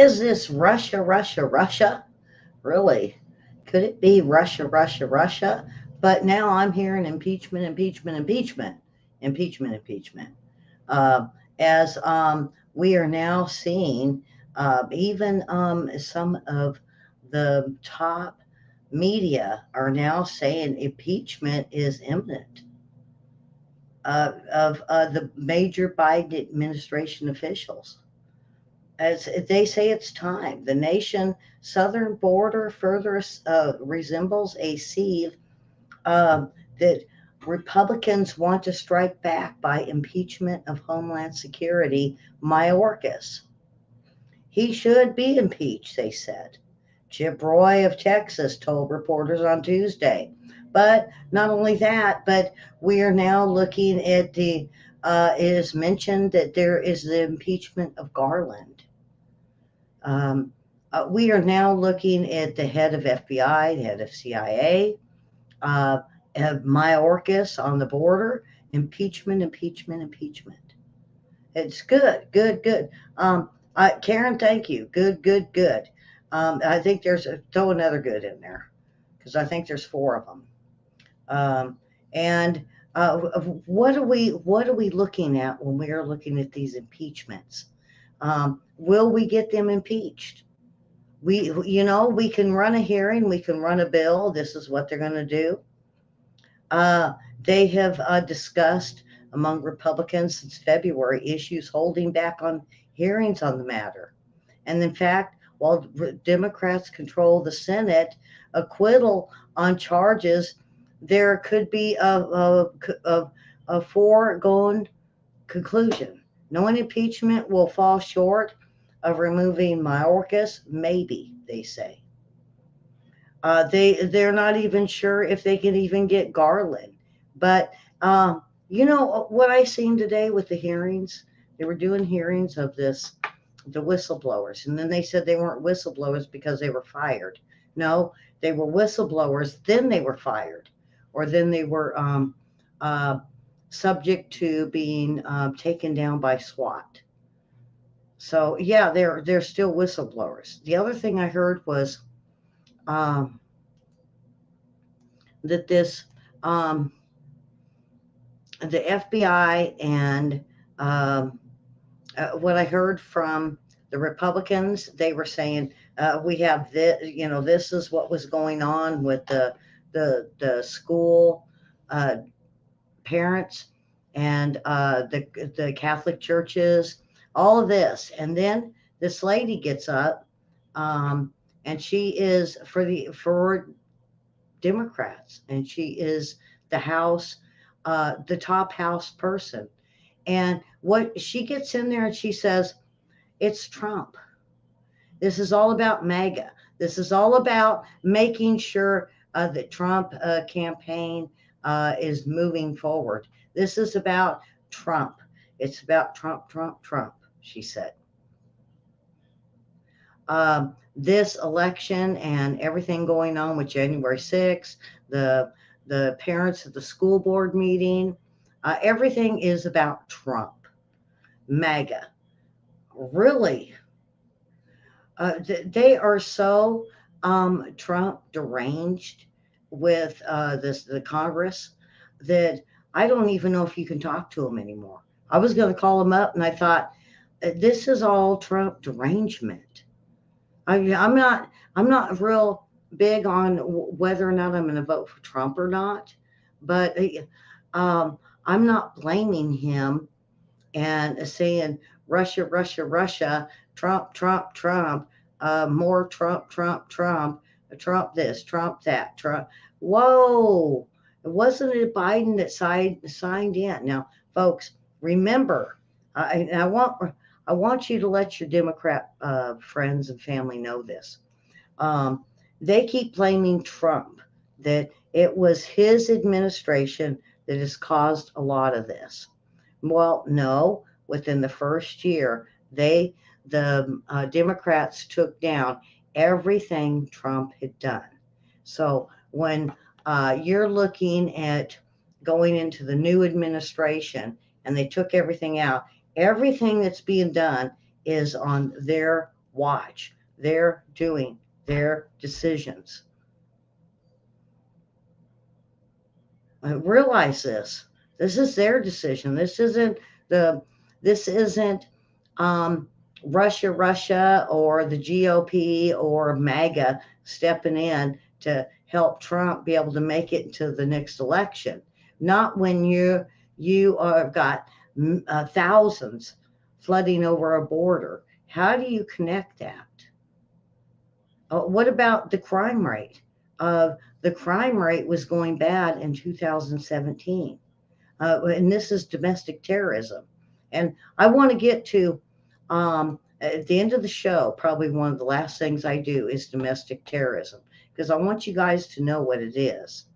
is this Russia, Russia, Russia? Really? Could it be Russia, Russia, Russia? But now I'm hearing impeachment, impeachment, impeachment, impeachment, impeachment. Uh, as we are now seeing, even some of the top media are now saying impeachment is imminent of the major Biden administration officials. As they say, it's time. The nation southern border further resembles a sieve that Republicans want to strike back by impeachment of Homeland Security Mayorkas. He should be impeached, they said. Chip Roy of Texas told reporters on Tuesday. But not only that, but we are now looking at it is mentioned that there is the impeachment of Garland. Um, we are now looking at the head of FBI, the head of CIA, uh, have Mayorkas on the border. Impeachment, impeachment, impeachment. It's good, good, good. Karen, thank you. Good, good, good. I think throw another good in there because I think there's four of them. Um, and what are we looking at when we are looking at these impeachments? Will we get them impeached? We can run a hearing, we can run a bill. This is what they're going to do. Uh, they have discussed among Republicans since February issues holding back on hearings on the matter. And in fact, while Democrats control the Senate, acquittal on charges, there could be a foregone conclusion. No impeachment will fall short of removing Mayorkas, maybe, they say. They're not even sure if they can even get Garland. But what I seen today with the hearings, they were doing hearings of the whistleblowers, and then they said they weren't whistleblowers because they were fired. No, they were whistleblowers, then they were fired, or then they were uh, subject to being taken down by SWAT. So yeah, they're still whistleblowers. The other thing I heard was um, that this um, the FBI and um, what I heard from the Republicans, they were saying we have this, this is what was going on with the school uh, parents and the Catholic churches, all of this, and then this lady gets up, um, and she is for Democrats, and she is the top House person. And what she gets in there and she says, it's Trump. This is all about MAGA. This is all about making sure that Trump campaign is moving forward. This is about Trump. It's about Trump, Trump, Trump, she said. This election and everything going on with January 6th, the the parents at the school board meeting, everything is about Trump, MAGA. Really, they are so Trump deranged with the Congress that I don't even know if you can talk to them anymore. I was going to call them up, and I thought this is all Trump derangement. I'm not real big on whether or not I'm going to vote for Trump or not, but I'm not blaming him and saying Russia, Russia, Russia, Trump, Trump, Trump, more Trump, Trump, Trump, Trump this, Trump that, Trump. Whoa! Wasn't it Biden that signed in? Now, folks, remember, I want you to let your Democrat friends and family know this. Um, they keep blaming Trump, that it was his administration that has caused a lot of this. Well, no, within the first year, the Democrats took down everything Trump had done. So when you're looking at going into the new administration and they took everything out, everything that's being done is on their Watch. They're doing their decisions. Realize this. This is their decision. The this isn't um, Russia or the GOP or MAGA stepping in to help Trump be able to make it to the next election. Not when you are got thousands flooding over a border. How do you connect that? What about the crime rate? The crime rate was going bad in 2017. And this is domestic terrorism. And I want to get to, at the end of the show, probably one of the last things I do is domestic terrorism, because I want you guys to know what it is.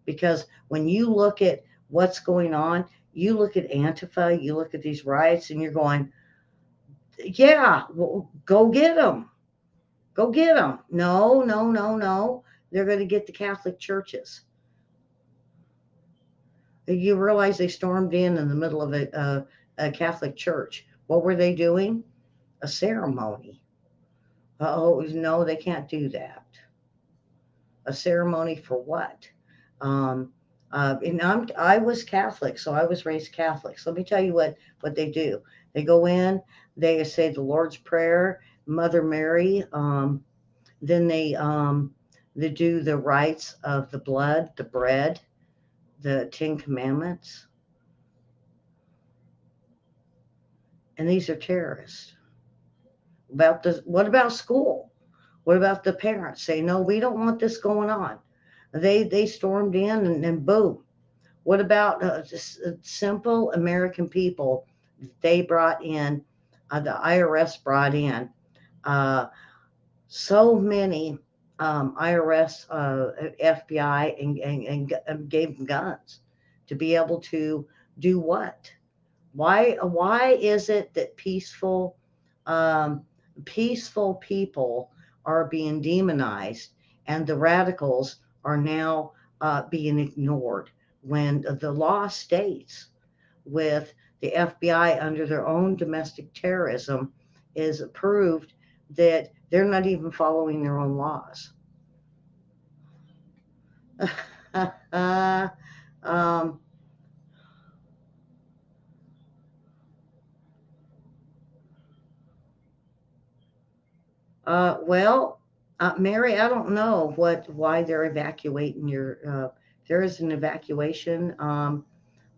Because when you look at what's going on, you look at Antifa, you look at these riots, and you're going, yeah, well, go get them. Go get them. No, no, no, no. They're going to get the Catholic churches. You realize they stormed in the middle of a Catholic church. What were they doing? A ceremony. Oh, no, they can't do that. A ceremony for what? Um, I was Catholic, so I was raised Catholic. So let me tell you what they do. They go in, they say the Lord's Prayer, Mother Mary. Then they do the rites of the blood, the bread, the Ten Commandments, and these are terrorists. What about school? What about the parents say no, we don't want this going on? They stormed in and boom. What about just simple American people? They brought in the IRS brought in uh, so many IRS, FBI, and gave them guns to be able to do what? Why is it that um, peaceful people are being demonized and the radicals are now being ignored when the law states with the FBI under their own domestic terrorism is proved that they're not even following their own laws. um, well, Mary, I don't know why they're evacuating your. There is an evacuation.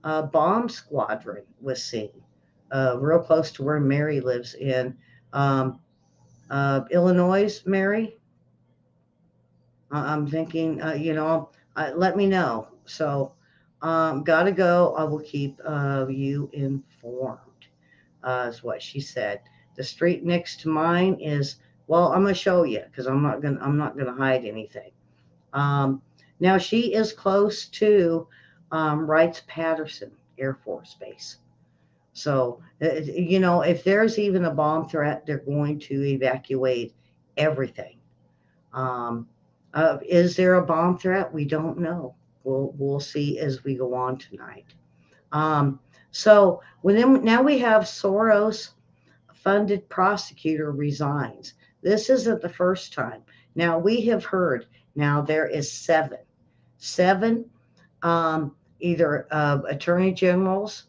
Bomb squadron was seen real close to where Mary lives in um, Illinois. Mary, I'm thinking, let me know. So, gotta go. I will keep you informed. Is what she said. The street next to mine is well. I'm gonna show you because I'm not gonna hide anything. Um, Now she is close to Wrights Patterson Air Force Base. So if there's even a bomb threat, they're going to evacuate everything. Um, is there a bomb threat? We don't know. We'll see as we go on tonight. Um, so now we have Soros funded prosecutor resigns. This isn't the first time. Now we have heard. Now there is seven either attorney generals,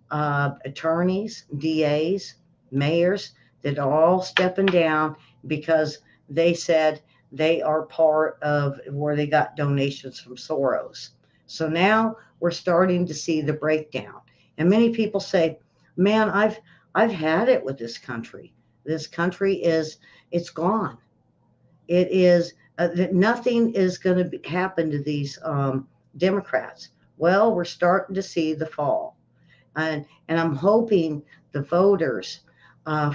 attorneys, DAs, mayors that are all stepping down because they said they are part of where they got donations from Soros. So now we're starting to see the breakdown. And many people say, man, I've had it with this country. This country it's gone. It is that nothing is going to happen to these Democrats. Well, we're starting to see the fall, and I'm hoping the voters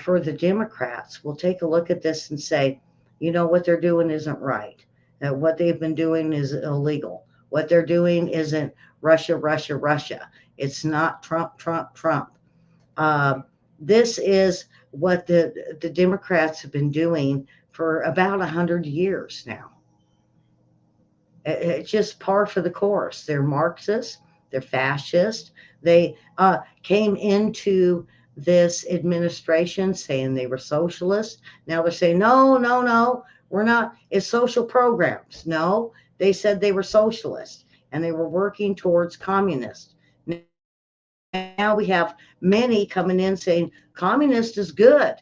for the Democrats will take a look at this and say, you know, what they're doing isn't right. What they've been doing is illegal. What they're doing isn't Russia, Russia, Russia. It's not Trump, Trump, Trump. Uh, this is what the Democrats have been doing for about 100 years now. It's just par for the course. They're Marxist. They're fascist. They came into this administration saying they were socialist. Now they're saying, no, no, no, we're not. It's social programs. No, they said they were socialist and they were working towards communist. Now we have many coming in saying communist is good.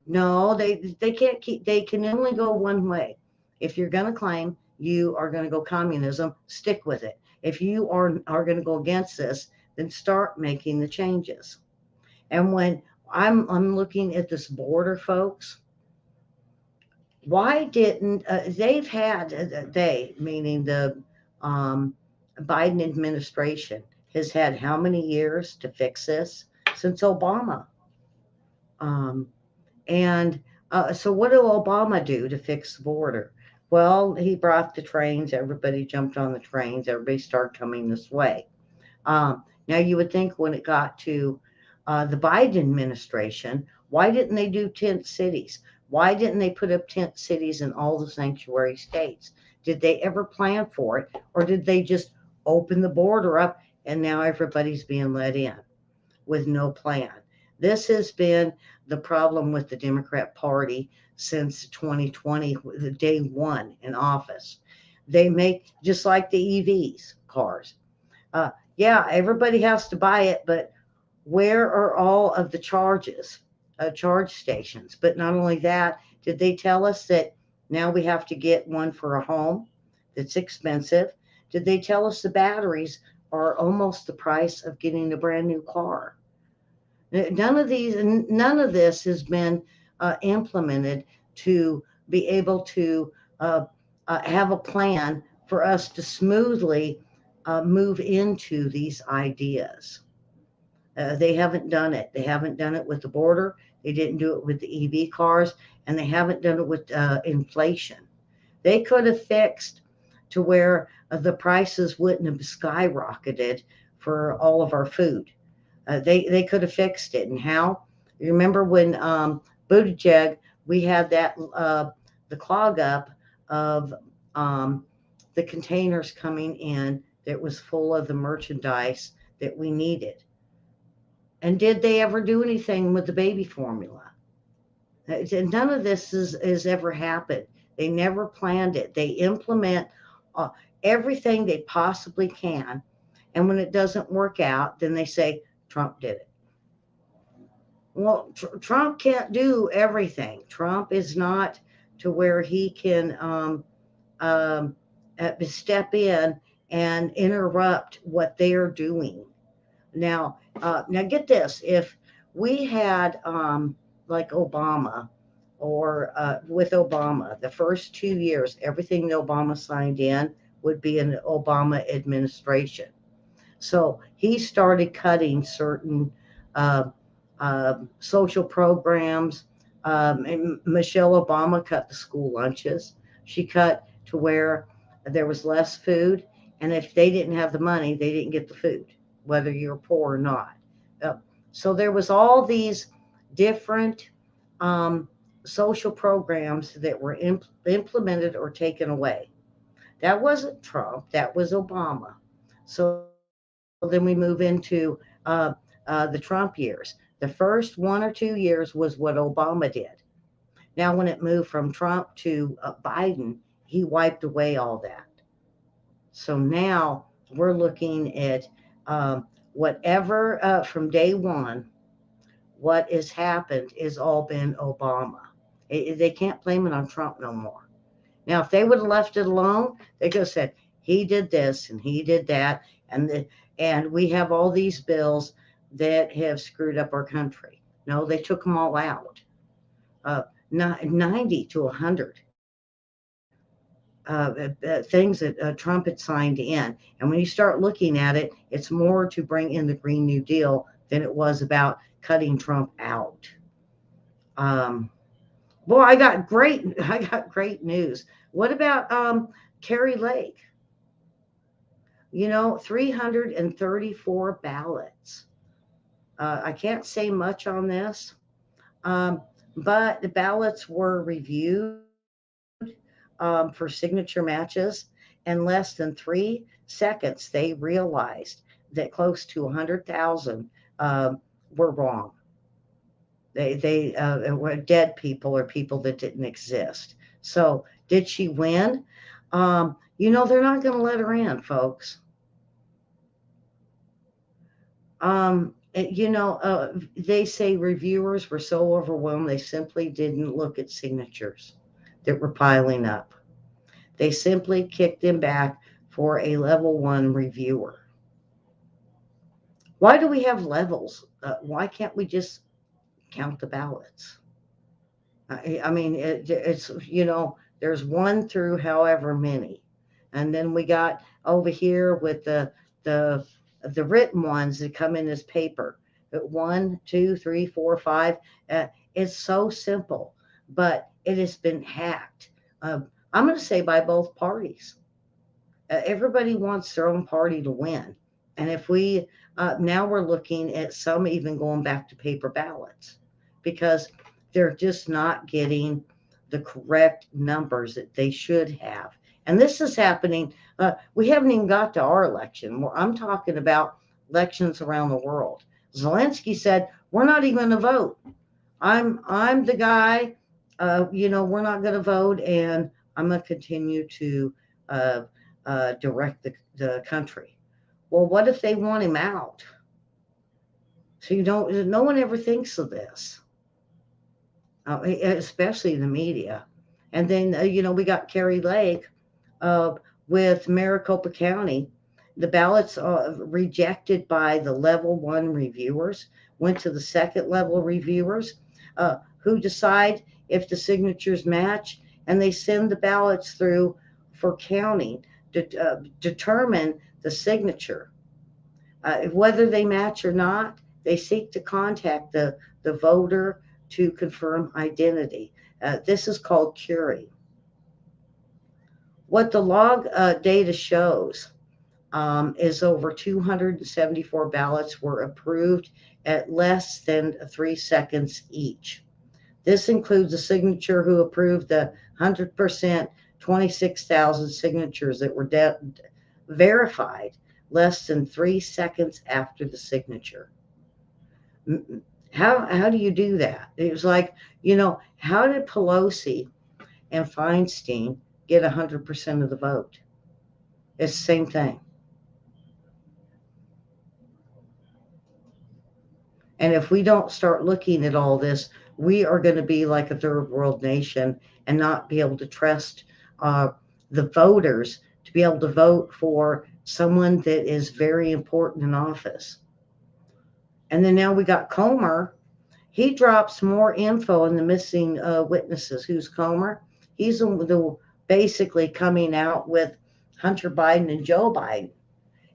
No, they can't keep. They can only go one way. If you're going to claim you are going to go communism, stick with it. If you are going to go against this, then start making the changes. And when I'm looking at this border, folks, why didn't they've had they meaning the um, Biden administration has had how many years to fix this since Obama? Um, and so, what did Obama do to fix the border? Well, he brought the trains. Everybody jumped on the trains. Everybody started coming this way. Now, you would think when it got to the Biden administration, why didn't they do tent cities? Why didn't they put up tent cities in all the sanctuary states? Did they ever plan for it? Or did they just open the border up and now everybody's being let in with no plan? This has been the problem with the Democrat Party since 2020, the day one in office. They make just like the EVs cars. Yeah, everybody has to buy it, but where are all of the charge stations? But not only that, did they tell us that now we have to get one for a home that's expensive? Did they tell us the batteries are almost the price of getting a brand new car? None of this has been implemented to be able to uh, have a plan for us to smoothly move into these ideas. They haven't done it. They haven't done it with the border. They didn't do it with the EV cars, and they haven't done it with inflation. They could have fixed to where the prices wouldn't have skyrocketed for all of our food. They could have fixed it. And how? You remember when Buttigieg, we had that the clog up of um, the containers coming in that was full of the merchandise that we needed. And did they ever do anything with the baby formula? None of this is ever happened. They never planned it. They implement uh, everything they possibly can. And when it doesn't work out, then they say Trump did it. Well, Trump can't do everything. Trump is not to where he can um, step in and interrupt what they're doing. Now get this: if we had like Obama, or with Obama, the first 2 years, everything that Obama signed in would be an Obama administration. So he started cutting certain uh, social programs. And Michelle Obama cut the school lunches. She cut to where there was less food, and if they didn't have the money, they didn't get the food, whether you're poor or not. Uh, so there was all these different um, social programs that were implemented or taken away. That wasn't Trump. That was Obama. So then we move into the Trump years. The first 1 or 2 years was what Obama did. Now, when it moved from Trump to Biden, he wiped away all that. So now we're looking at whatever from day one, what has happened has all been Obama. They can't blame it on Trump no more. Now, if they would have left it alone, they could have said he did this and he did that, and we have all these bills that have screwed up our country. No, they took them all out. Uh, 90 to 100 things that Trump had signed in. And when you start looking at it, it's more to bring in the Green New Deal than it was about cutting Trump out. Um, Boy, I got great news. What about Kerry Lake? 334 ballots. I can't say much on this, um, but the ballots were reviewed for signature matches. In less than 3 seconds, they realized that close to 100,000 were wrong. They were dead people or people that didn't exist. So did she win? They're not going to let her in, folks. They say reviewers were so overwhelmed they simply didn't look at signatures that were piling up. They simply kicked him back for a level one reviewer. Why do we have levels? Why can't we just count the ballots? I mean, there's one through however many, and then we got over here with the the written ones that come in this paper. One, two, three, four, five. It's so simple, but it has been hacked. I'm going to say by both parties. Everybody wants their own party to win, and if we now we're looking at some even going back to paper ballots because they're just not getting the correct numbers that they should have. And this is happening. We haven't even got to our election. I'm talking about elections around the world. Zelensky said, "We're not even going to vote. I'm the guy. We're not going to vote, and I'm going to continue to uh, direct the country." Well, what if they want him out? So no one ever thinks of this, especially the media. And then, we got Kerry Lake uh, with Maricopa County. The ballots rejected by the level one reviewers went to the second level reviewers who decide if the signatures match, and they send the ballots through for counting to determine the signature. Whether they match or not, they seek to contact the voter to confirm identity. This is called curing. What the log data shows is over 274 ballots were approved at less than 3 seconds each. This includes a signature who approved the 100% 26,000 signatures that were verified less than 3 seconds after the signature. How do you do that? It was like, how did Pelosi and Feinstein get 100% of the vote? It's the same thing. And if we don't start looking at all this, we are going to be like a third world nation and not be able to trust uh, the voters to be able to vote for someone that is very important in office. And then now we got Comer. He drops more info on the missing witnesses. Who's Comer? He's basically coming out with Hunter Biden and Joe Biden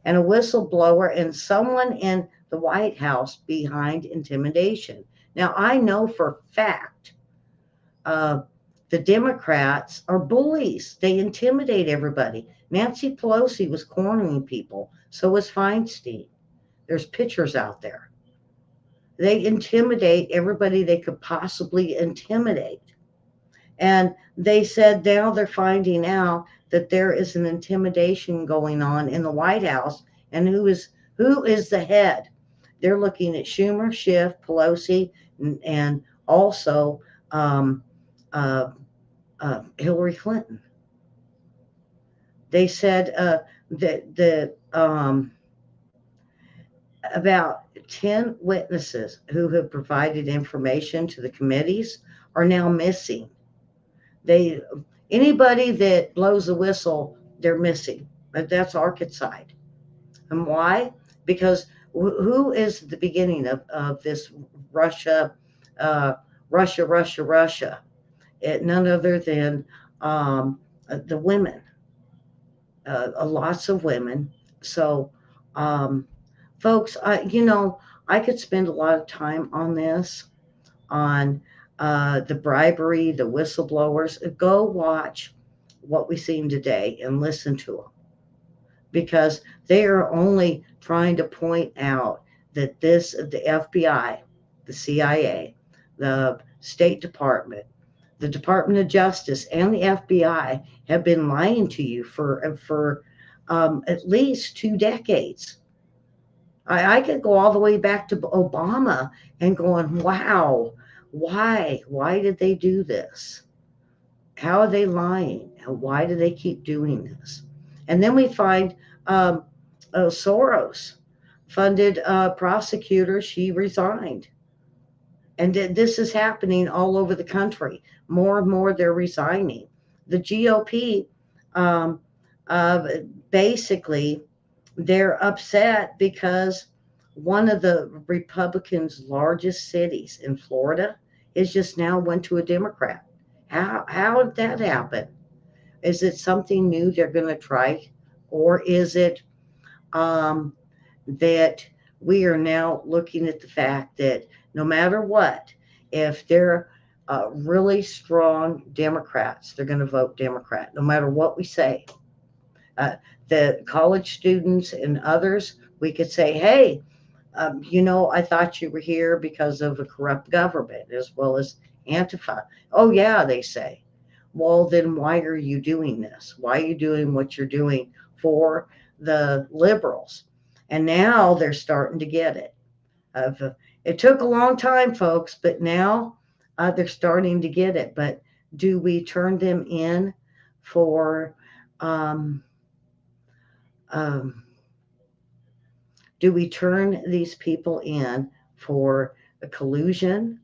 and a whistleblower and someone in the White House behind intimidation. Now, I know for a fact uh, the Democrats are bullies. They intimidate everybody. Nancy Pelosi was cornering people. So was Feinstein. There's pictures out there. They intimidate everybody they could possibly intimidate. And they said now they're finding out that there is an intimidation going on in the White House. And who is the head? They're looking at Schumer, Schiff, Pelosi, and also um, uh, Hillary Clinton. They said that about 10 witnesses who have provided information to the committees are now missing. They Anybody that blows a whistle, they're missing. But that's Arkansas. And why? Because who is the beginning of this Russia, uh, Russia? None other than the women, lots of women. So, um, folks, I could spend a lot of time on this, on the bribery, the whistleblowers. Go watch what we've seen today and listen to them because they are only trying to point out that the FBI, the CIA, the State Department, the Department of Justice, and the FBI have been lying to you for at least 2 decades. I could go all the way back to Obama and going, wow, why? Why did they do this? How are they lying? And why do they keep doing this? And then we find um, Soros funded prosecutor. She resigned. And this is happening all over the country. More and more, they're resigning. The GOP, um, uh, basically, they're upset because one of the Republicans' largest cities in Florida is just now went to a Democrat. How did that happen? Is it something new they're going to try, or is it um, that we are now looking at the fact that no matter what, if they're really strong Democrats, they're going to vote Democrat, no matter what we say. Uh, the college students and others, we could say, hey, I thought you were here because of a corrupt government as well as Antifa. Oh, yeah, they say. Well, then why are you doing this? Why are you doing what you're doing for the liberals? And now they're starting to get it. Uh, it took a long time, folks, but now they're starting to get it. But do we turn them in for um, um, do we turn these people in for a collusion,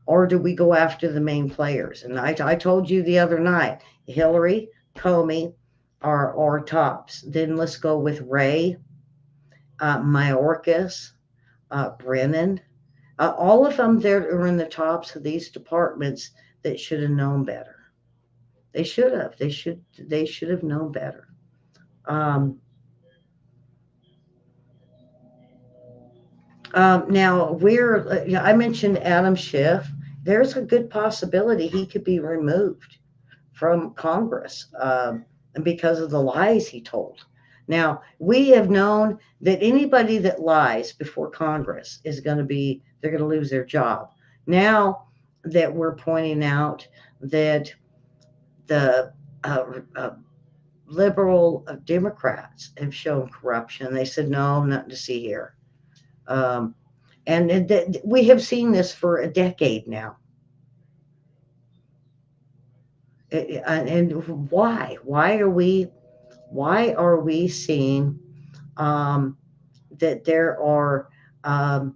or do we go after the main players? And I told you the other night, Hillary, Comey are tops. Then let's go with Ray, Mayorkas, Brennan. All of them that are in the tops of these departments that should have known better. They should have. They should have known better. Um, now, I mentioned Adam Schiff. There's a good possibility he could be removed from Congress and because of the lies he told. Now, we have known that anybody that lies before Congress they're going to lose their job. Now that we're pointing out that the liberal Democrats have shown corruption, they said, no, nothing to see here. Um, and we have seen this for a decade now. And why? Why are we seeing um, that there are, um,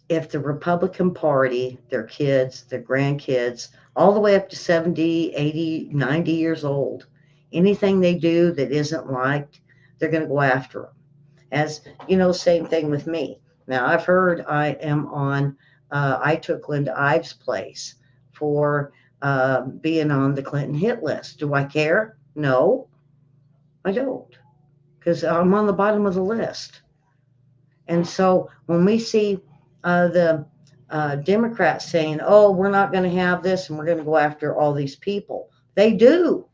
if the Republican Party, their kids, their grandkids, all the way up to 70, 80, 90 years old, anything they do that isn't liked, they're going to go after them. As you know, same thing with me. Now, I've heard I took Linda Ives' place for being on the Clinton hit list. Do I care? No, I don't, because I'm on the bottom of the list. And so when we see the Democrats saying, oh, we're not going to have this and we're going to go after all these people, they do.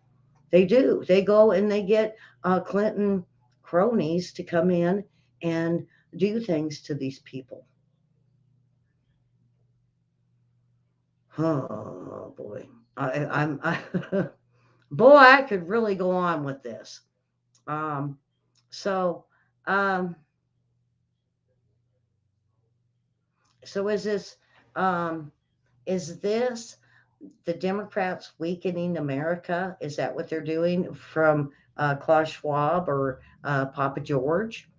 They do. They go and they get Clinton cronies to come in and do things to these people. Oh boy, boy, I could really go on with this. Um, so, um, so um, is this the Democrats weakening America? Is that what they're doing from Klaus Schwab or Papa George?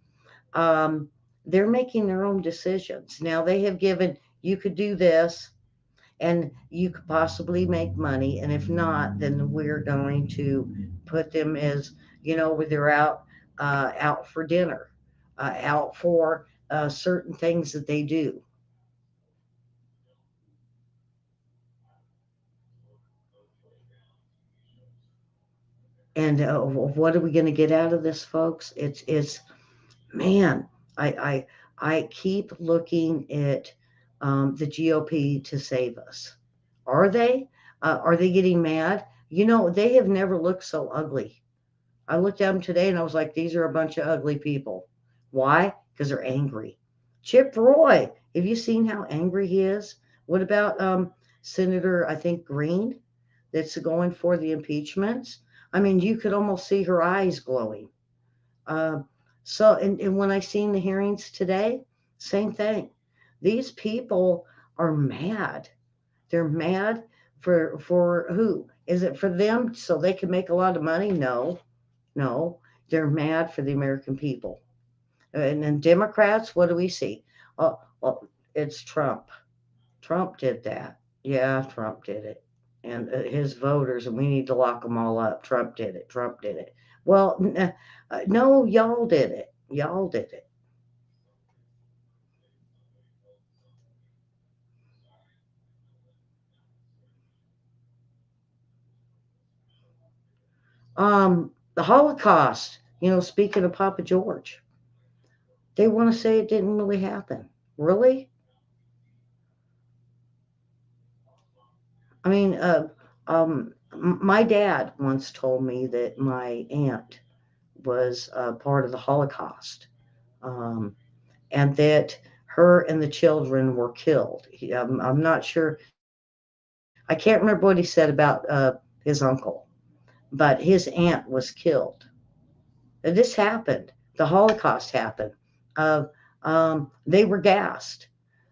Um, they're making their own decisions. Now they have given, you could do this and you could possibly make money. And if not, then we're going to put them as, where they're out for dinner, out for certain things that they do. And what are we going to get out of this, folks? It's man, I I keep looking at the GOP to save us. Are they? Are they getting mad? They have never looked so ugly. I looked at them today and I was like, these are a bunch of ugly people. Why? Because they're angry. Chip Roy, have you seen how angry he is? What about Senator, I think, Green, that's going for the impeachments? I mean, you could almost see her eyes glowing. Uh, So, and when I seen the hearings today, same thing. These people are mad. They're mad for who? Is it for them so they can make a lot of money? No, no. They're mad for the American people. And then Democrats, what do we see? Oh, well, it's Trump. Trump did that. Yeah, Trump did it. And his voters, and we need to lock them all up. Trump did it. Trump did it. Well, no, y'all did it. Y'all did it. The Holocaust, speaking of Papa George, they want to say it didn't really happen. Really? I mean, my dad once told me that my aunt was part of the Holocaust, um, and that her and the children were killed. I'm not sure. I can't remember what he said about his uncle, but his aunt was killed. This happened. The Holocaust happened. Uh, they were gassed.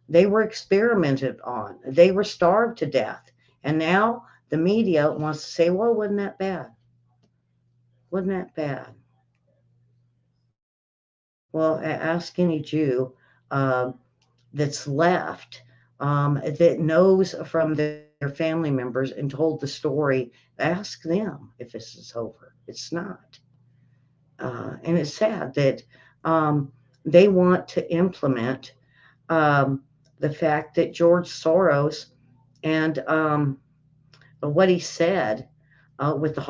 They were experimented on. They were starved to death. And now the media wants to say, well, wasn't that bad? Wasn't that bad? Well, ask any Jew uh, that's left that knows from their family members and told the story. Ask them if this is over. It's not. And it's sad that um, they want to implement um, the fact that George Soros and what he said with the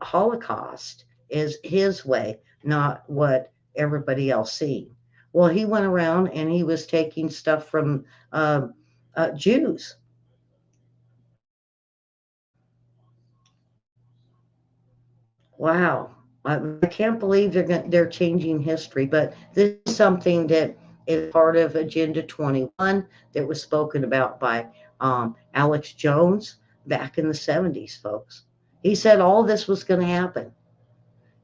Holocaust is his way, not what everybody else seen. Well, he went around and he was taking stuff from uh, Jews. Wow. I can't believe they're changing history, but this is something that is part of Agenda 21 that was spoken about by Alex Jones back in the 70s, folks. He said all this was going to happen.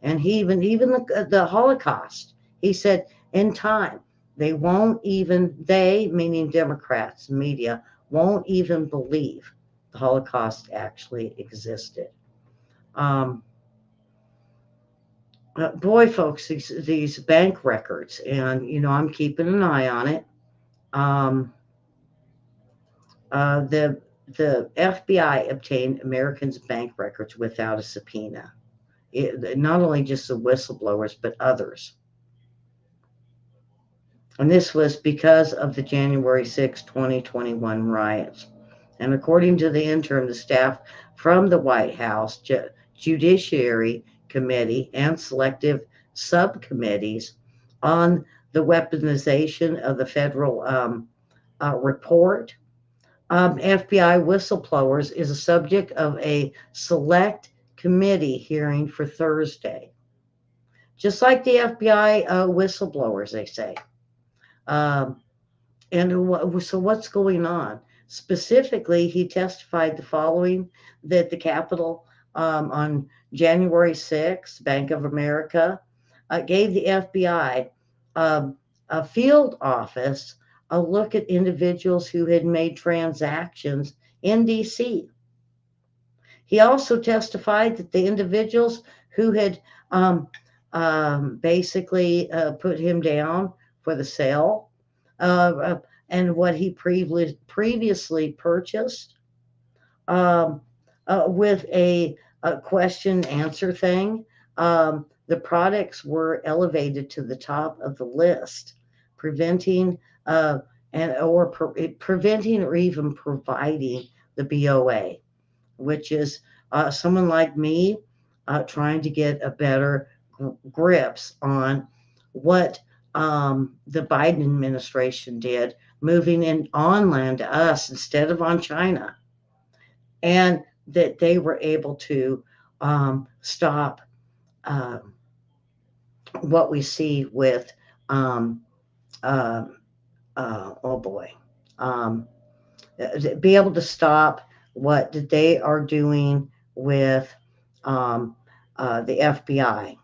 And he even the Holocaust, he said in time, they, meaning Democrats, media, won't even believe the Holocaust actually existed. Um, Boy, folks, these bank records, and I'm keeping an eye on it. Um, the FBI obtained Americans' bank records without a subpoena. Not only just the whistleblowers, but others. And this was because of the January 6, 2021 riots. And according to the interim, the staff from the White House Judiciary Committee and selective subcommittees on the weaponization of the federal report, FBI whistleblowers is a subject of a select committee hearing for Thursday. Just like the FBI whistleblowers, they say. Um, and so what's going on? Specifically, he testified the following that the Capitol on January 6th, Bank of America, gave the FBI a field office a look at individuals who had made transactions in DC. He also testified that the individuals who had basically put him down for the sale and what he previously purchased um, with a question answer thing. The products were elevated to the top of the list, preventing preventing or even providing the BOA, which is someone like me trying to get a better grips on what the Biden administration did, moving in on land to us instead of on China, and that they were able to stop um, what we see with, um, uh, oh boy, um, be able to stop what they are doing with um, the FBI.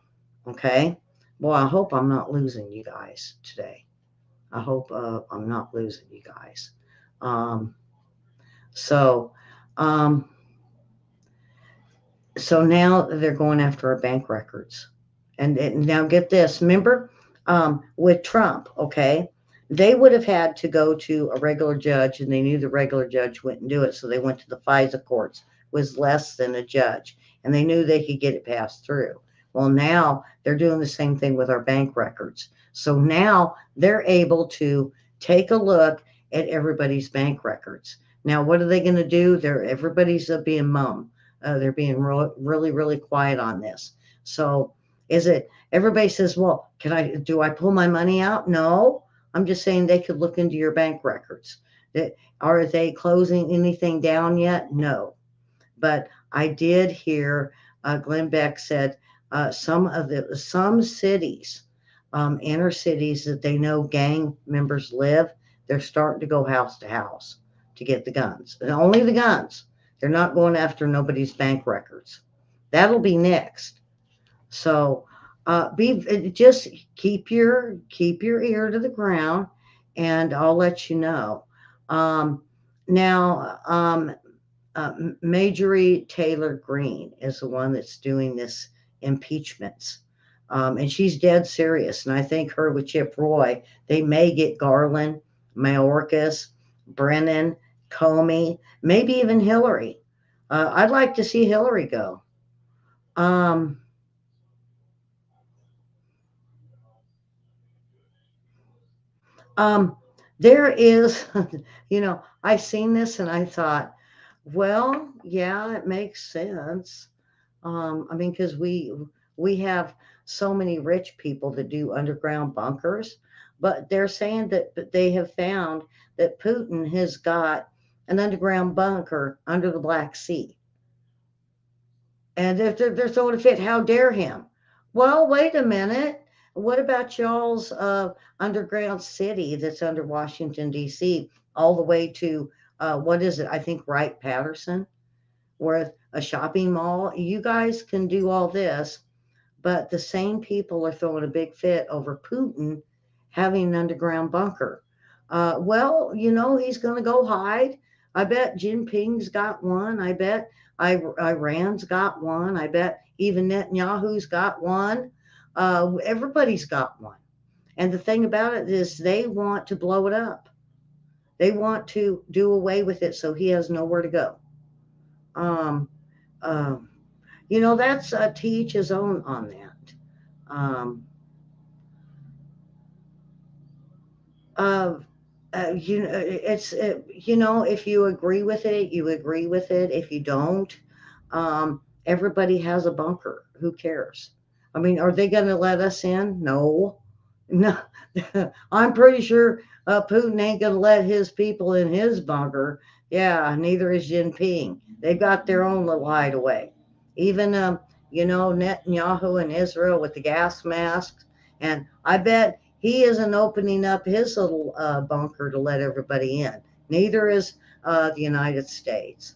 Okay, Well, I hope I'm not losing you guys today. I hope I'm not losing you guys. Um, so, um, so now they're going after our bank records. And now get this. Remember, with Trump, okay, they would have had to go to a regular judge, and they knew the regular judge wouldn't do it, so they went to the FISA courts, was less than a judge, and they knew they could get it passed through. Well, now they're doing the same thing with our bank records. So now they're able to take a look at everybody's bank records. Now, what are they going to do? Everybody's being mum. They're being really, really quiet on this. So is it, everybody says, well, do I pull my money out? No, I'm just saying they could look into your bank records. Are they closing anything down yet? No. But I did hear Glenn Beck said some cities, inner cities that they know gang members live, they're starting to go house to house to get the guns. And only the guns. They're not going after nobody's bank records. That'll be next. So be just keep your ear to the ground, and I'll let you know. Um, now, Marjorie Taylor Greene is the one that's doing this impeachments. And she's dead serious. And I think her with Chip Roy, they may get Garland, Mayorkas, Brennan, Comey, maybe even Hillary. I'd like to see Hillary go. Um, um, there is, I seen this and I thought, well, yeah, it makes sense. I mean, because we have so many rich people that do underground bunkers, but they're saying that they have found that Putin has got an underground bunker under the Black Sea, and they're throwing a fit. How dare him? Well, wait a minute. What about y'all's underground city that's under Washington D.C. all the way to what is it? I think Wright Patterson, where a shopping mall. You guys can do all this, but the same people are throwing a big fit over Putin having an underground bunker. Well, he's going to go hide. I bet Jinping's got one. I bet Iran's got one. I bet even Netanyahu's got one. Everybody's got one. And the thing about it is they want to blow it up. They want to do away with it so he has nowhere to go. Um, um, that's to each his own on that. Um, uh, it's if you agree with it, you agree with it. If you don't, everybody has a bunker. Who cares? I mean, are they going to let us in? No, no. I'm pretty sure Putin ain't going to let his people in his bunker. Yeah, neither is Jinping. They've got their own little hideaway. Even Netanyahu in Israel with the gas masks, and I bet he isn't opening up his little bunker to let everybody in. Neither is the United States.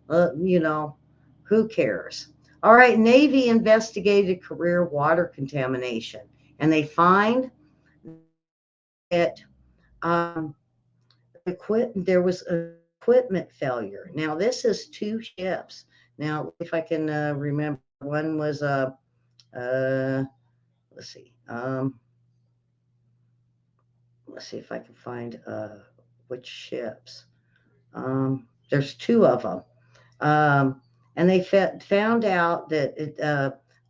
Who cares? All right, Navy investigated career water contamination, and they find that um, there was an equipment failure. Now, this is two ships. Now, if I can remember, one was let's see. Let's see if I can find which ships. There's two of them. Um, and they found out that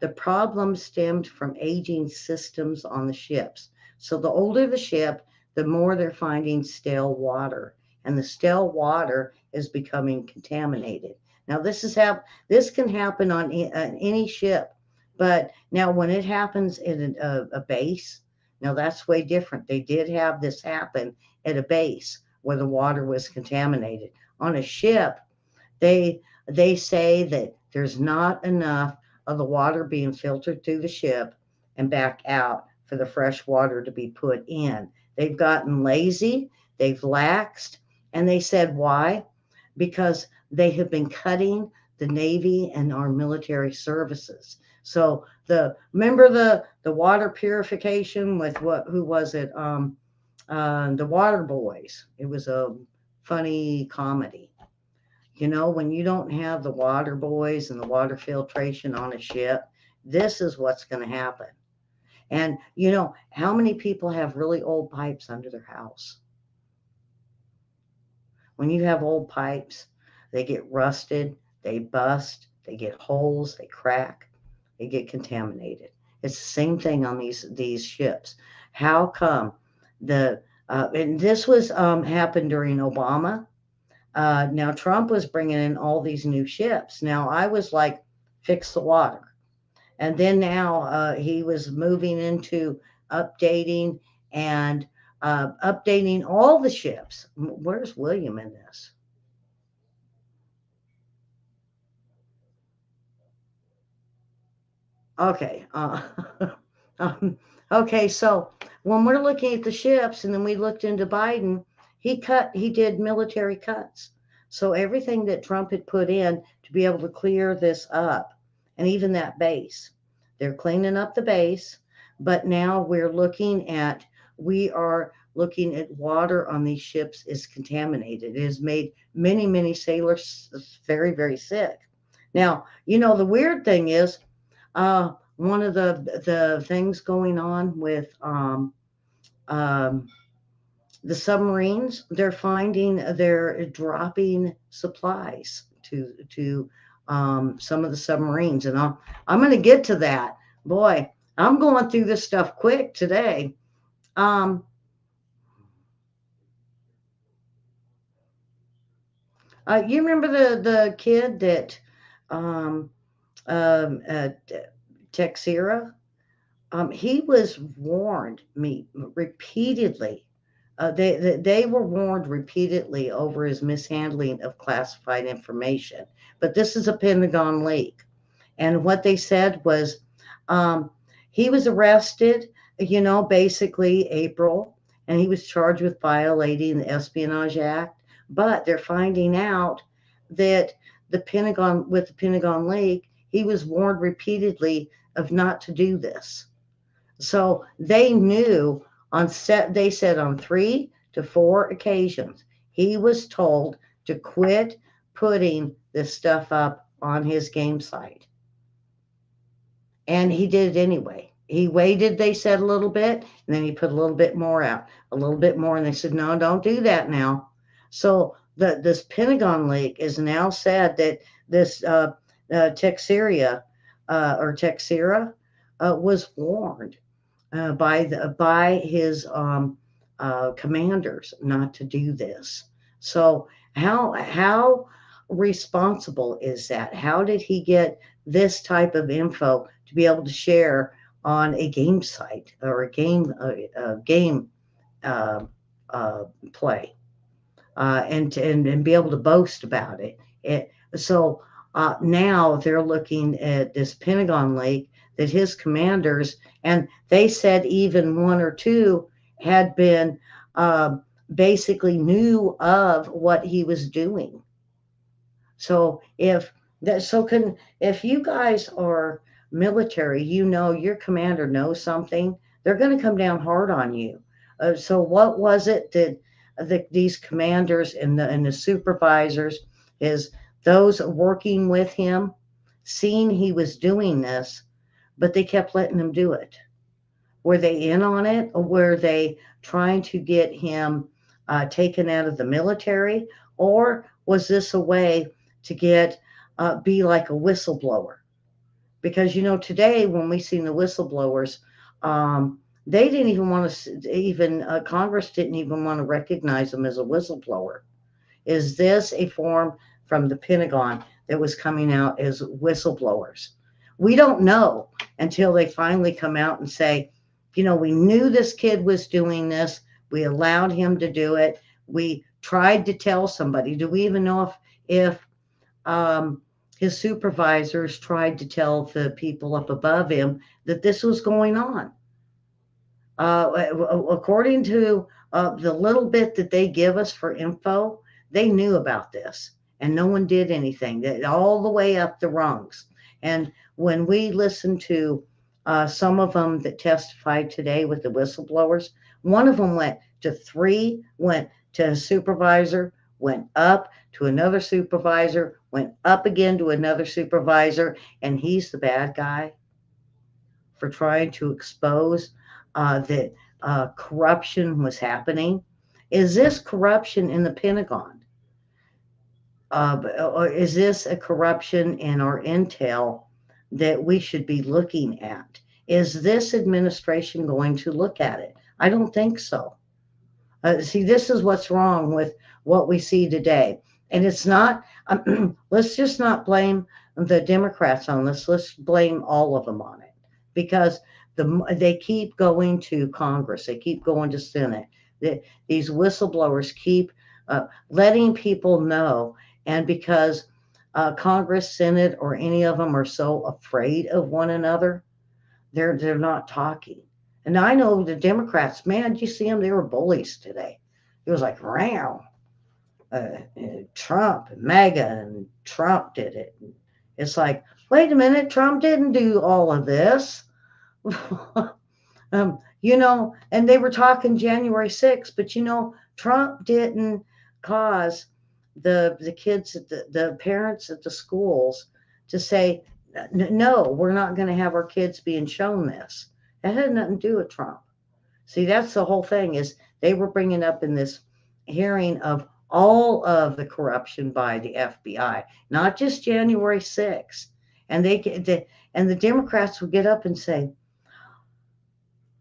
the problem stemmed from aging systems on the ships. So the older the ship, the more they're finding stale water, and the stale water is becoming contaminated. Now this can happen on any ship, but now when it happens in a base, now that's way different. They did have this happen at a base where the water was contaminated. On a ship, they they say that there's not enough of the water being filtered through the ship and back out for the fresh water to be put in. They've gotten lazy, they've laxed, and they said why? Because they have been cutting the Navy and our military services. So remember the water purification with who was it? The Water Boys. It was a funny comedy. When you don't have the water boys and the water filtration on a ship, this is what's going to happen. And how many people have really old pipes under their house? When you have old pipes, they get rusted, they bust, they get holes, they crack, they get contaminated. It's the same thing on these ships. How come and this was happened during Obama. Now Trump was bringing in all these new ships. Now I was like, fix the water. And then now he was moving into updating and updating all the ships. Where's William in this? Okay. Okay. So when we're looking at the ships, and then we looked into Biden, he did military cuts. So everything that Trump had put in to be able to clear this up, and even that base, they're cleaning up the base. But now we are looking at water on these ships is contaminated. It has made many, many sailors very, very sick. Now, the weird thing is, one of the things going on with um, the submarines, they're dropping supplies to some of the submarines, and I'm going to get to that. Boy, I'm going through this stuff quick today. Um, you remember the kid that um, um, uh, Texera? He was warned me repeatedly. They were warned repeatedly over his mishandling of classified information. But this is a Pentagon leak. And what they said was um, he was arrested, basically April, and he was charged with violating the Espionage Act. But they're finding out that with the Pentagon leak, he was warned repeatedly of not to do this. So they knew they said on 3 to 4 occasions, he was told to quit putting this stuff up on his game site. And he did it anyway. He waited, they said, a little bit, and then he put a little bit more out, a little bit more. And they said, no, don't do that now. So this Pentagon leak is now said that this Texera was warned by his commanders not to do this. So how responsible is that? How did he get this type of info to be able to share on a game site or a game uh, play, and be able to boast about it? So now they're looking at this Pentagon leak that his commanders, and they said even 1 or 2 had been basically knew of what he was doing. So if you guys are military, your commander knows something, they're going to come down hard on you. So what was it that these commanders and the supervisors, is those working with him, seeing he was doing this, but they kept letting him do it? Were they in on it, or were they trying to get him taken out of the military, or was this a way to be like a whistleblower? Because today when we seen the whistleblowers, they didn't even want to even Congress didn't even want to recognize them as a whistleblower. Is this a form from the Pentagon that was coming out as whistleblowers? We don't know until they finally come out and say, we knew this kid was doing this. We allowed him to do it. We tried to tell somebody. Do we even know if his supervisors tried to tell the people up above him that this was going on? According to the little bit that they give us for info, they knew about this. and no one did anything, all the way up the rungs. And when we listen to some of them that testified today with the whistleblowers, one of them went to three, went to a supervisor, went up to another supervisor, went up again to another supervisor, and he's the bad guy for trying to expose that corruption was happening. Is this corruption in the Pentagon? Or is this a corruption in our intel that we should be looking at? Is this administration going to look at it? I don't think so. See, this is what's wrong with what we see today. And it's not, let's just not blame the Democrats on this. Let's blame all of them on it because they keep going to Congress, they keep going to Senate. These whistleblowers keep letting people know. And because Congress, Senate, or any of them are so afraid of one another, they're not talking. And I know the Democrats, man, did you see them? They were bullies today. It was like, wow, Trump, MAGA, and Trump did it. It's like, wait a minute, Trump didn't do all of this. And they were talking January 6th, but Trump didn't cause the kids at the parents at the schools to say, no, we're not going to have our kids being shown this. That had nothing to do with Trump. See, that's the whole thing is they were bringing up in this hearing of all of the corruption by the FBI, not just January 6th. And the Democrats would get up and say,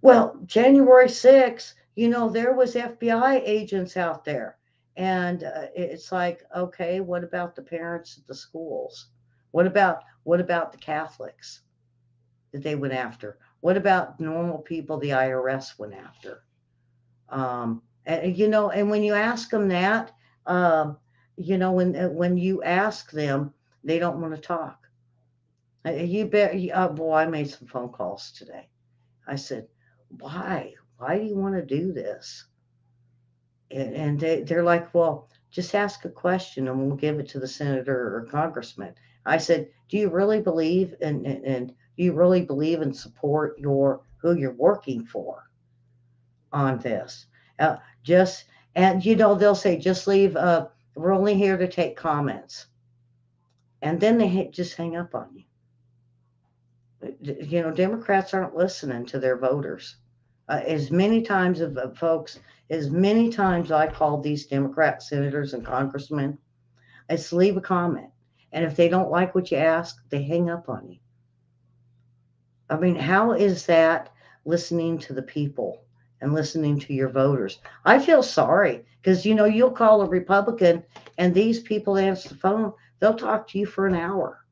well, January 6th, there was FBI agents out there. And it's like, okay, what about the parents at the schools? What about the Catholics that they went after? What about normal people the IRS went after? And when you ask them that, when you ask them, they don't want to talk. Boy, I made some phone calls today. I said, why? Why do you want to do this? And they're like, well, just ask a question and we'll give it to the senator or congressman. I said, do you really believe and do you really believe and support who you're working for on this? They'll say, just leave. We're only here to take comments. And then they just hang up on you. Democrats aren't listening to their voters. As many times I called these Democrat senators and congressmen, it's leave a comment. And if they don't like what you ask, they hang up on you. I mean, how is that listening to the people and listening to your voters? I feel sorry because, you'll call a Republican and these people answer the phone. They'll talk to you for an hour.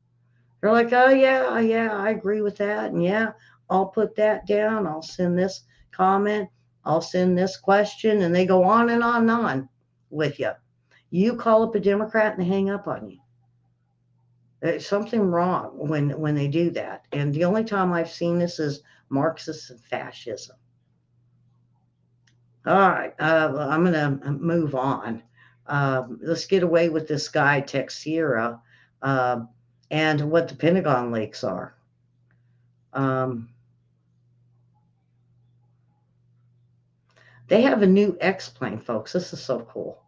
They're like, oh, yeah, I agree with that. And yeah, I'll put that down. I'll send this comment. I'll send this question. And they go on and on and on with you. You call up a Democrat and they hang up on you. There's something wrong when they do that. And the only time I've seen this is Marxist and fascism. All right, I'm going to move on. Let's get away with this guy, Texiera, and what the Pentagon leaks are. They have a new X-plane, folks. This is so cool.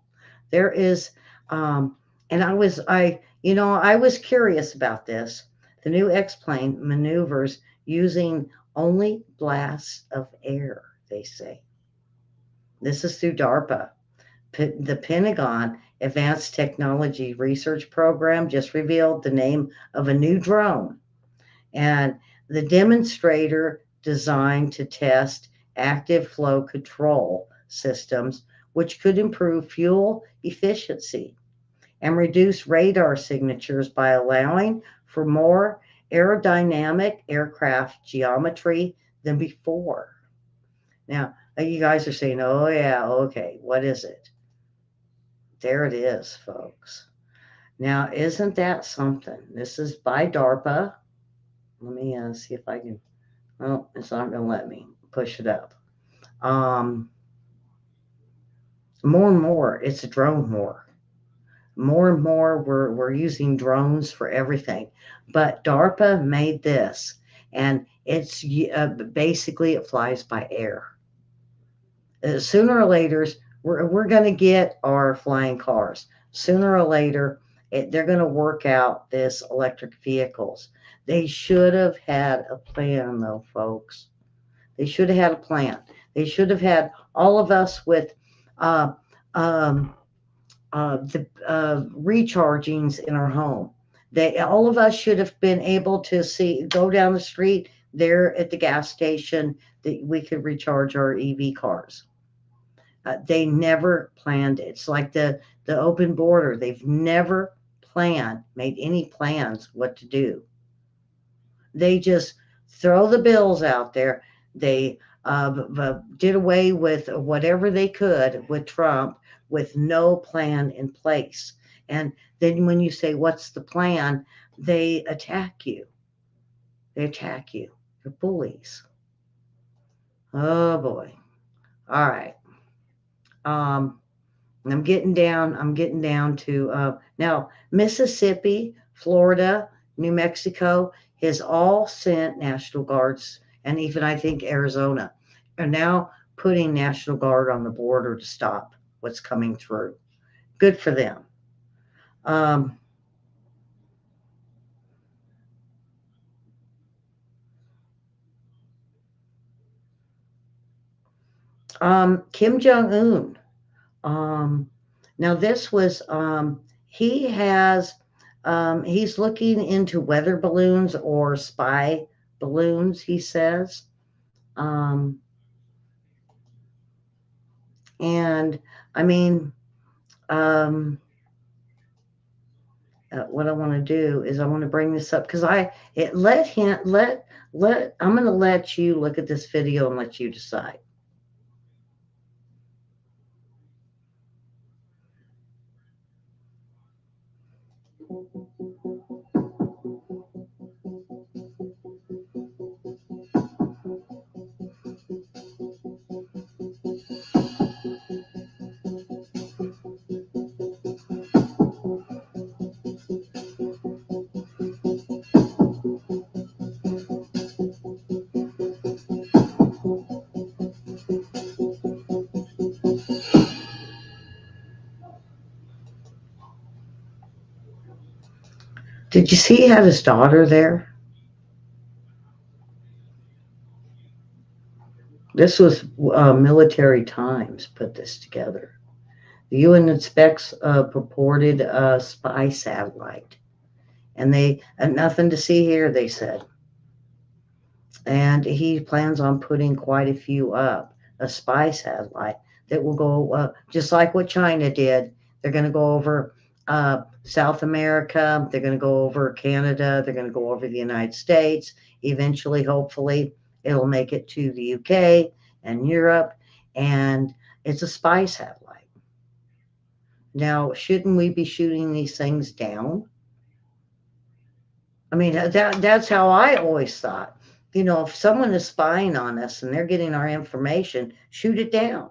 There is, and I was curious about this. The new X-plane maneuvers using only blasts of air, they say. This is through DARPA. The Pentagon Advanced Technology Research Program just revealed the name of a new drone. And the demonstrator designed to test active flow control systems, which could improve fuel efficiency and reduce radar signatures by allowing for more aerodynamic aircraft geometry than before. Now, you guys are saying, oh, yeah, okay, what is it? There it is, folks. Now, isn't that something? This is by DARPA. Let me see if I can. Well, it's not going to let me push it up. More and more, it's a drone war. More and more, we're using drones for everything. But DARPA made this, and it's basically it flies by air. Sooner or later, we're going to get our flying cars. Sooner or later, they're going to work out this electric vehicles. They should have had a plan, though, folks. They should have had a plan. They should have had all of us with uh, um, the rechargings in our home. They all of us should have been able to see go down the street there at the gas station that we could recharge our EV cars. They never planned it. It's like the open border. They've never made any plans what to do. They just throw the bills out there. They did away with whatever they could with Trump with no plan in place. And then when you say, what's the plan? They attack you. They attack you. They're bullies. Oh boy. All right. Um, I'm getting down to now Mississippi, Florida, New Mexico has all sent National Guards, and even I think Arizona are now putting National Guard on the border to stop what's coming through. Good for them. Um, Kim Jong Un. Um, Now this was he has he's looking into weather balloons or spy balloons. He says. Um, And I mean, um, what I want to do is I want to bring this up because let him let I'm going to let you look at this video and let you decide. Did you see he had his daughter there? This was Military Times put this together. The UN inspects a purported spy satellite, and they nothing to see here. They said. And he plans on putting quite a few up. A spy satellite that will go just like what China did. They're going to go over South America. They're going to go over Canada. They're going to go over the United States. Eventually, hopefully, it'll make it to the UK and Europe. And it's a spy satellite. Now, shouldn't we be shooting these things down? I mean, that's how I always thought. If someone is spying on us and they're getting our information, shoot it down.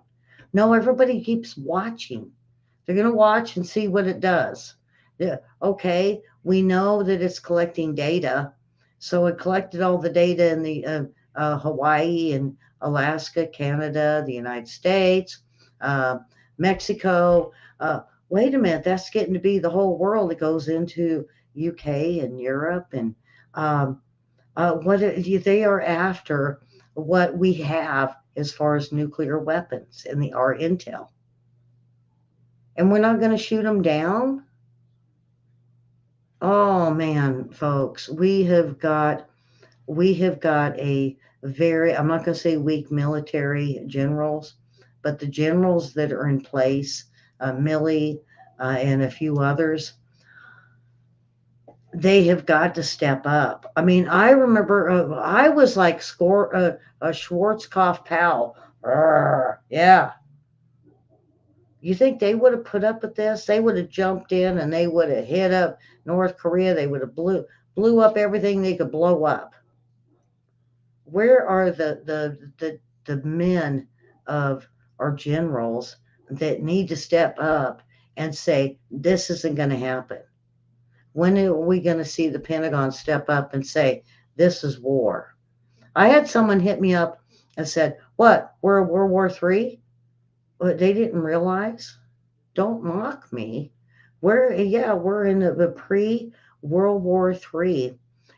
No, everybody keeps watching. They're going to watch and see what it does. Yeah, okay, we know that it's collecting data. So it collected all the data in the Hawaii and Alaska, Canada, the United States, uh, Mexico. Wait a minute, that's getting to be the whole world. It goes into UK and Europe and um, they are after what we have as far as nuclear weapons and our intel, and we're not going to shoot them down. Oh man, folks, we have got a very I'm not going to say weak military generals, but the generals that are in place, Milley and a few others, they have got to step up. I mean, I remember I was like a Schwarzkopf pal. Yeah. You think they would have put up with this? They would have jumped in and they would have hit up North Korea. They would have blew up everything they could blow up. Where are the men of our generals that need to step up and say, this isn't going to happen? When are we going to see the Pentagon step up and say, this is war? I had someone hit me up and said, what, we're in World War III? Well, they didn't realize. Don't mock me. We're in the pre World War III,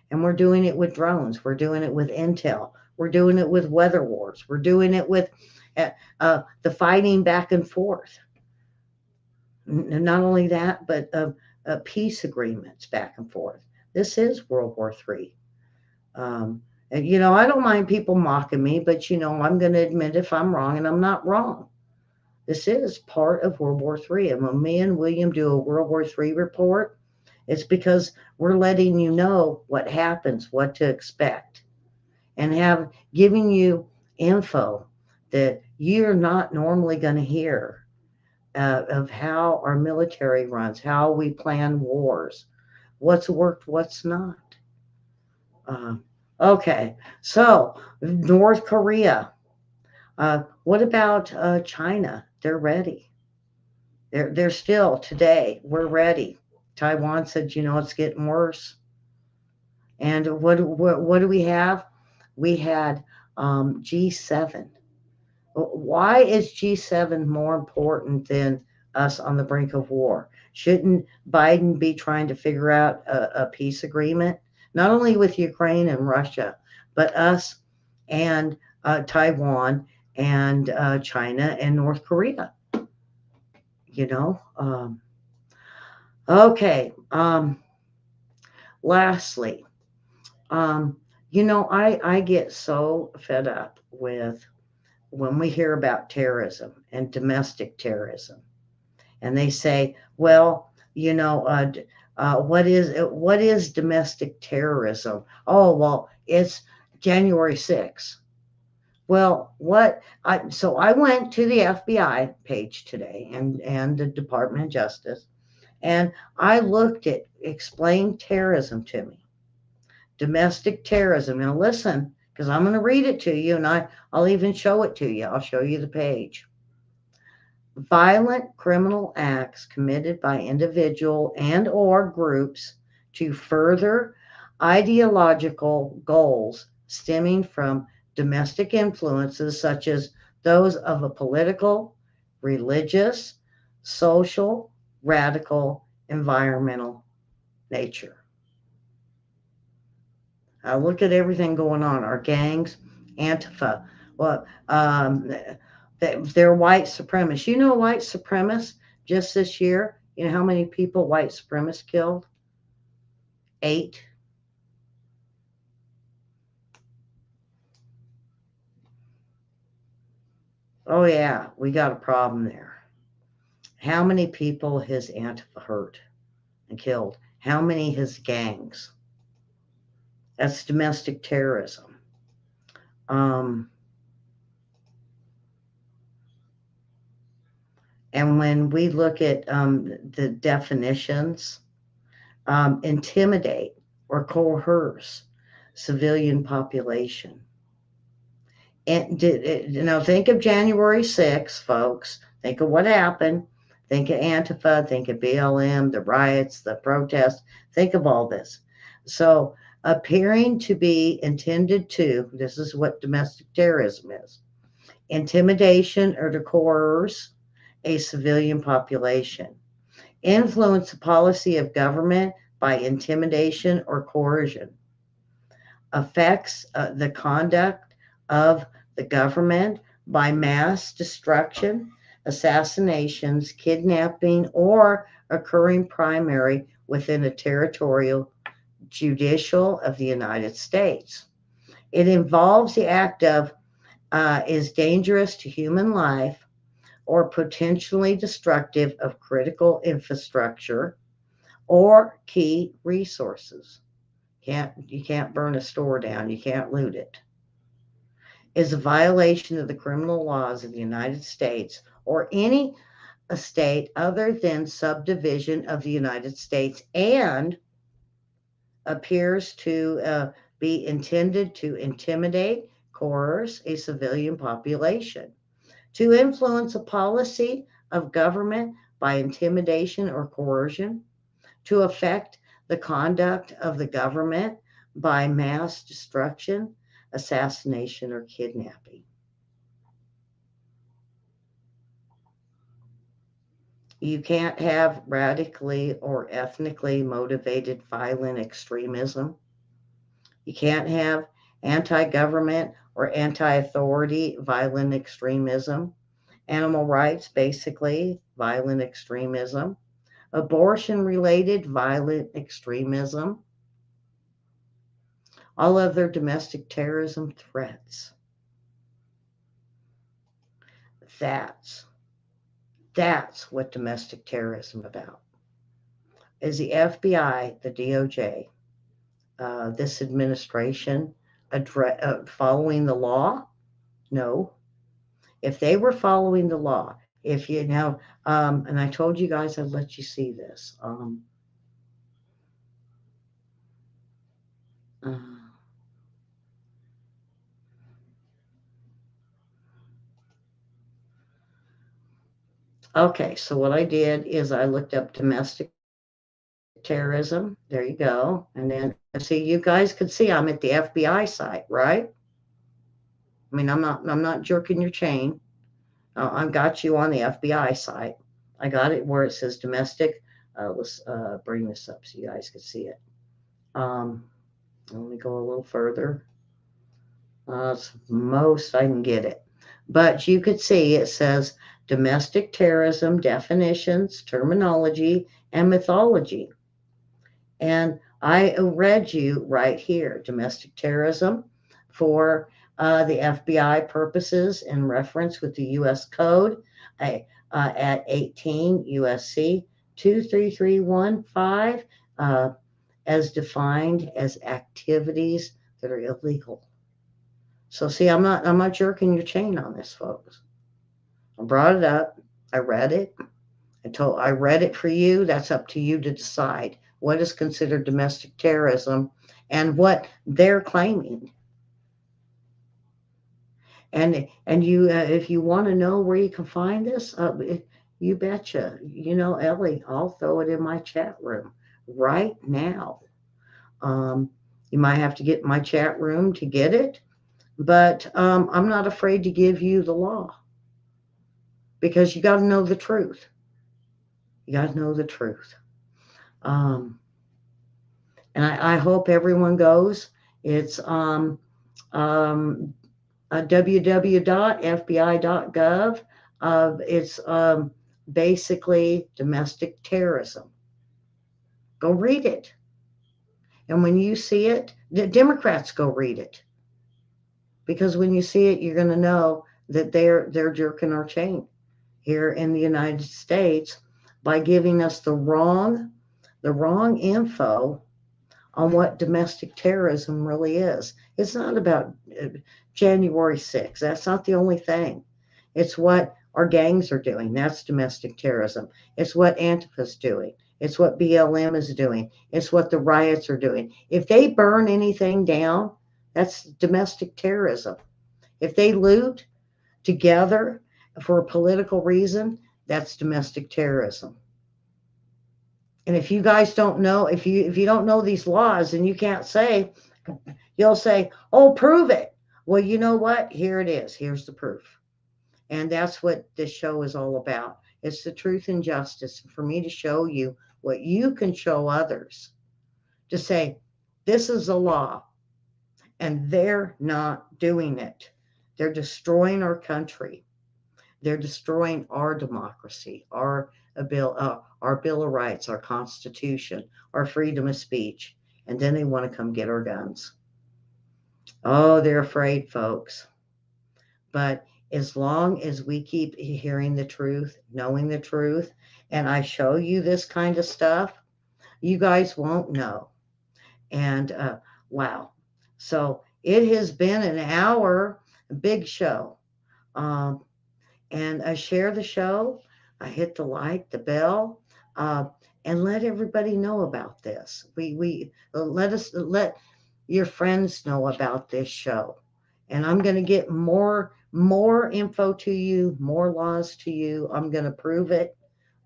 and we're doing it with drones. We're doing it with intel. We're doing it with weather wars. We're doing it with the fighting back and forth. Not only that, but peace agreements back and forth. This is World War III. And, I don't mind people mocking me, but, I'm going to admit if I'm wrong, and I'm not wrong. This is part of World War III. And when me and William do a World War III report, it's because we're letting you know what happens, what to expect, and have giving you info that you're not normally going to hear of how our military runs, how we plan wars, what's worked, what's not. Uh, okay, so North Korea. What about China? They're ready. They're still today. We're ready. Taiwan said, it's getting worse. And what do we have? We had G7. Why is G7 more important than us on the brink of war? Shouldn't Biden be trying to figure out a peace agreement, not only with Ukraine and Russia, but us and Taiwan and China and North Korea? You know. Okay. Lastly, um, I get so fed up with when we hear about terrorism and domestic terrorism, and they say, well, what is domestic terrorism? Oh, well, it's January 6th. Well, so I went to the FBI page today and the Department of Justice, and I looked at explain terrorism to me. Domestic terrorism. Now listen, because I'm going to read it to you, and I'll even show it to you. I'll show you the page. Violent criminal acts committed by individual and or groups to further ideological goals stemming from domestic influences such as those of a political, religious, social, radical, environmental nature. Look at everything going on. Our gangs, Antifa. Well, they're white supremacists. White supremacists just this year. You know how many people white supremacists killed? 8. Oh yeah, we got a problem there. How many people has Antifa hurt and killed? How many has gangs? That's domestic terrorism. Um, and when we look at the definitions, intimidate or coerce civilian population. And think of January 6th, folks. Think of what happened. Think of Antifa. Think of BLM, the riots, the protests. Think of all this. So, appearing to be intended to, this is what domestic terrorism is, intimidation or to coerce a civilian population, influence the policy of government by intimidation or coercion, affects the conduct of the government by mass destruction, assassinations, kidnapping, or occurring primary within a territorial judicial of the United States. It involves the act of is dangerous to human life or potentially destructive of critical infrastructure or key resources. You can't burn a store down, you can't loot it. Is a violation of the criminal laws of the United States or any state other than subdivision of the United States and appears to be intended to intimidate, coerce a civilian population, to influence a policy of government by intimidation or coercion, to affect the conduct of the government by mass destruction, assassination, or kidnapping. You can't have radically or ethnically motivated violent extremism. You can't have anti government or anti authority violent extremism. Animal rights, basically, violent extremism. Abortion related violent extremism. All other domestic terrorism threats. That's that's what domestic terrorism about. Is the FBI, the DOJ, this administration following the law? No. If they were following the law, if you know, and I told you guys I'd let you see this. Uh, okay, so what I did is I looked up domestic terrorism. There you go. And then see, you guys could see I'm at the FBI site, right? I mean, I'm not jerking your chain. I've got you on the FBI site. I got it where it says domestic. Let's bring this up so you guys can see it. Let me go a little further. It's most I can get it. But you could see it says domestic terrorism definitions, terminology, and mythology. And I read you right here domestic terrorism for the FBI purposes in reference with the U.S. Code at 18 USC 23315 as defined as activities that are illegal. So see, I'm not jerking your chain on this, folks. I brought it up. I read it. I read it for you. That's up to you to decide what is considered domestic terrorism and what they're claiming. And you, if you want to know where you can find this, you betcha. You know, Ellie, I'll throw it in my chat room right now. You might have to get my chat room to get it, but I'm not afraid to give you the law because you got to know the truth. You got to know the truth. And I hope everyone goes. It's www.fbi.gov. It's basically domestic terrorism. Go read it. And when you see it, the Democrats go read it. Because when you see it, you're going to know that they're jerking our chain here in the United States by giving us the wrong info on what domestic terrorism really is. It's not about January 6th. That's not the only thing. It's what our gangs are doing. That's domestic terrorism. It's what Antifa's doing. It's what BLM is doing. It's what the riots are doing. If they burn anything down, that's domestic terrorism. If they loot together for a political reason, that's domestic terrorism. And if you guys don't know, if you don't know these laws, then you can't say, you'll say, oh, prove it. Well, you know what? Here it is. Here's the proof. And that's what this show is all about. It's the truth and justice for me to show you what you can show others, to say, this is the law, and they're not doing it. They're destroying our country. They're destroying our democracy, our Bill of Rights, our Constitution, our freedom of speech, and then they want to come get our guns. Oh, they're afraid, folks. But as long as we keep hearing the truth, knowing the truth, and I show you this kind of stuff, you guys won't know. And wow. So it has been an hour, a big show. And share the show. Hit the like, the bell, and let everybody know about this. We let your friends know about this show. And I'm going to get more info to you, more laws to you. I'm going to prove it.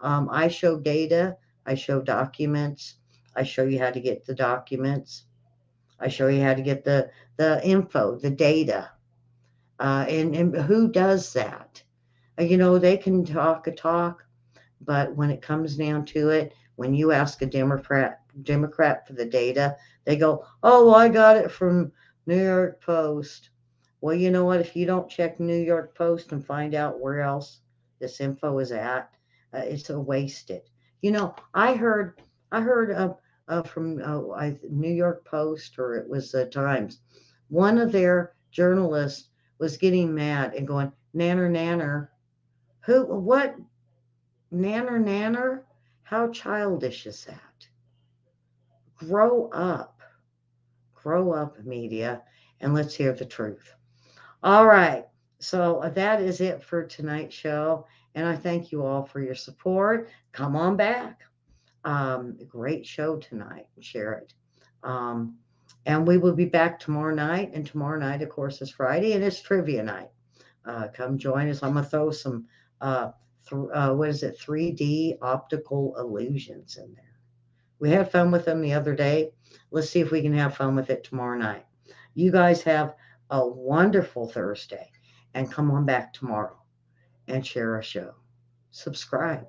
I show data, I show documents, I show you how to get the documents, I show you how to get the info, the data, and who does that? They can talk a talk, but when it comes down to it, when you ask a Democrat for the data, they go, "Oh, I got it from New York Post." Well, you know what? If you don't check New York Post and find out where else this info is at, it's a wasted. I heard from New York Post, or it was Times. One of their journalists was getting mad and going, "Nanner, nanner, who? What? Nanner, nanner? How childish is that? Grow up, grow up, media, and let's hear the truth." All right. So that is it for tonight's show. And I thank you all for your support. Come on back. Great show tonight. Share it. Um, and we will be back tomorrow night. And tomorrow night, of course, is Friday and it's trivia night. Come join us. I'm going to throw some, what is it, 3D optical illusions in there. We had fun with them the other day. Let's see if we can have fun with it tomorrow night. You guys have a wonderful Thursday and come on back tomorrow and share our show. Subscribe.